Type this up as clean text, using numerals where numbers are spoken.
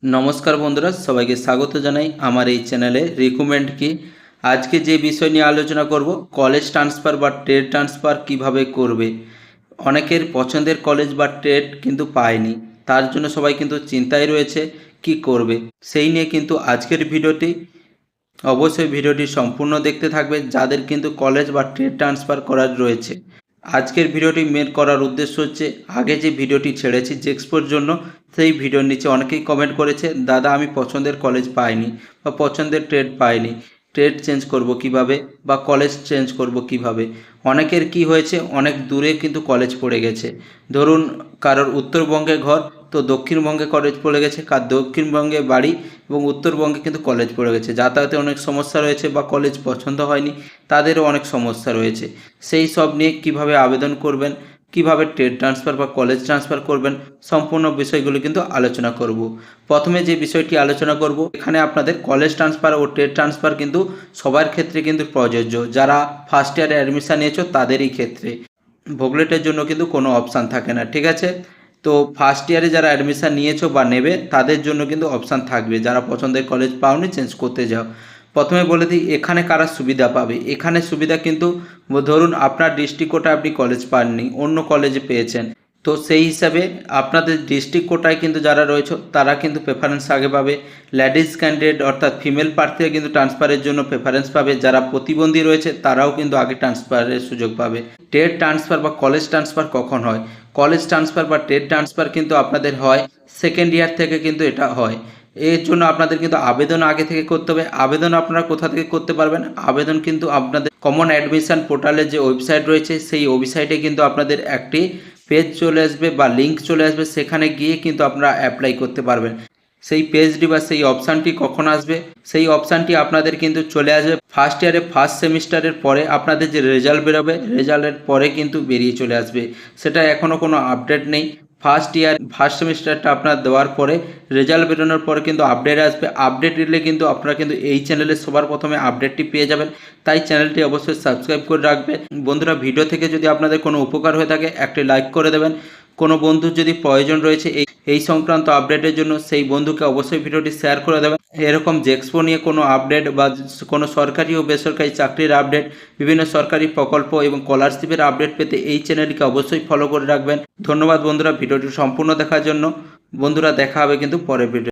নমস্কার বন্ধুরা, সবাইকে স্বাগত জানাই আমার এই চ্যানেলে রিকমেন্ড কি। আজকে যে বিষয় নিয়ে আলোচনা করব, কলেজ ট্রান্সফার বা ট্রেড ট্রান্সফার কিভাবে করবে। অনেকের পছন্দের কলেজ বা ট্রেড কিন্তু পায়নি, তার জন্য সবাই কিন্তু চিন্তায় রয়েছে কি করবে। সেই নিয়ে কিন্তু আজকের ভিডিওটি, অবশ্যই ভিডিওটি সম্পূর্ণ দেখতে থাকবে যাদের কিন্তু কলেজ বা ট্রেড ট্রান্সফার করার রয়েছে। আজকের ভিডিওটি মেক করার উদ্দেশ্য হচ্ছে, আগে যে ভিডিওটি ছেড়েছি জেক্সপোর জন্য, সেই ভিডিওর নিচে অনেকেই কমেন্ট করেছে, দাদা আমি পছন্দের কলেজ পাইনি বা পছন্দের ট্রেড পাইনি, ট্রেড চেঞ্জ করব কিভাবে বা কলেজ চেঞ্জ করব কিভাবে। অনেকের কি হয়েছে, অনেক দূরে কিন্তু কলেজ পড়ে গেছে। ধরুন কারোর উত্তরবঙ্গে ঘর, তো দক্ষিণবঙ্গে কলেজ পড়ে গেছে, কার দক্ষিণবঙ্গে বাড়ি এবং উত্তরবঙ্গে কিন্তু কলেজ পড়ে গেছে। যাতায়াতে অনেক সমস্যা রয়েছে বা কলেজ পছন্দ হয়নি, তাদেরও অনেক সমস্যা রয়েছে। সেই সব নিয়ে কিভাবে আবেদন করবেন, কিভাবে ট্রেড ট্রান্সফার বা কলেজ ট্রান্সফার করবেন, সম্পূর্ণ বিষয়গুলো কিন্তু আলোচনা করব। প্রথমে যে বিষয়টি আলোচনা করব, এখানে আপনাদের কলেজ ট্রান্সফার ও ট্রেড ট্রান্সফার কিন্তু সবার ক্ষেত্রে কিন্তু প্রযোজ্য। যারা ফার্স্ট ইয়ারে অ্যাডমিশান নিয়েছো তাদেরই ক্ষেত্রে, ভোগলেটের জন্য কিন্তু কোনো অপশান থাকে না, ঠিক আছে। তো ফার্স্ট ইয়ারে যারা অ্যাডমিশান নিয়েছো বা নেবে তাদের জন্য কিন্তু অপশান থাকবে, যারা পছন্দের কলেজ পাওনি চেঞ্জ করতে যাও। প্রথমে বলে দিই এখানে কারা সুবিধা পাবে। এখানে সুবিধা কিন্তু, ধরুন আপনার ডিস্ট্রিক্ট কোটায় আপনি কলেজ পাননি, অন্য কলেজে পেয়েছেন, তো সেই হিসাবে আপনাদের ডিস্ট্রিক্ট কোটায় কিন্তু যারা রয়েছে তারা কিন্তু প্রেফারেন্স আগে পাবে। লেডিস ক্যান্ডিডেট অর্থাৎ ফিমেল প্রার্থীরা কিন্তু ট্রান্সফারের জন্য প্রেফারেন্স পাবে। যারা প্রতিবন্ধী রয়েছে তারাও কিন্তু আগে ট্রান্সফারের সুযোগ পাবে। ট্রেড ট্রান্সফার বা কলেজ ট্রান্সফার কখন হয়? কলেজ ট্রান্সফার বা ট্রেড ট্রান্সফার কিন্তু আপনাদের হয় সেকেন্ড ইয়ার থেকে কিন্তু এটা হয়। এর জন্য আপনাদের কিন্তু আবেদন আগে থেকে করতে হবে। আবেদন আপনারা কোথা থেকে করতে পারবেন? আবেদন কিন্তু আপনাদের কমন অ্যাডমিশন পোর্টালের যে ওয়েবসাইট রয়েছে সেই ওয়েবসাইটে কিন্তু আপনাদের একটি পেজ চলে আসবে বা লিঙ্ক চলে আসবে, সেখানে গিয়ে কিন্তু আপনারা অ্যাপ্লাই করতে পারবেন। সেই পেজটি বা সেই অপশানটি কখন আসবে? সেই অপশানটি আপনাদের কিন্তু চলে আসবে ফার্স্ট ইয়ারে ফার্স্ট সেমিস্টারের পরে। আপনাদের যে রেজাল্ট বেরোবে, রেজাল্টের পরে কিন্তু বেরিয়ে চলে আসবে। সেটা এখনও কোনো আপডেট নেই। ফার্স্ট ইয়ার ফার্স্ট সেমিস্টারটা আপনার দেওয়ার পরে রেজাল্ট বেরোনোর পরে কিন্তু আপডেট আসবে। আপডেট এলে কিন্তু আপনারা কিন্তু এই চ্যানেলে সবার প্রথমে আপডেটটি পেয়ে যাবেন। তাই চ্যানেলটি অবশ্যই সাবস্ক্রাইব করে রাখবে। বন্ধুরা, ভিডিও থেকে যদি আপনাদের কোনো উপকার হয়ে থাকে একটি লাইক করে দেবেন। কোনো বন্ধুর যদি প্রয়োজন রয়েছে এই সংক্রান্ত আপডেটের জন্য, সেই বন্ধুকে অবশ্যই ভিডিওটি শেয়ার করে দেবেন। এরকম জেক্সপো নিয়ে কোনো আপডেট বা কোনো সরকারি ও বেসরকারি চাকরির আপডেট, বিভিন্ন সরকারি প্রকল্প এবং স্কলারশিপের আপডেট পেতে এই চ্যানেলটিকে অবশ্যই ফলো করে রাখবেন। ধন্যবাদ বন্ধুরা ভিডিওটি সম্পূর্ণ দেখার জন্য। বন্ধুরা, দেখা হবে কিন্তু পরের ভিডিও।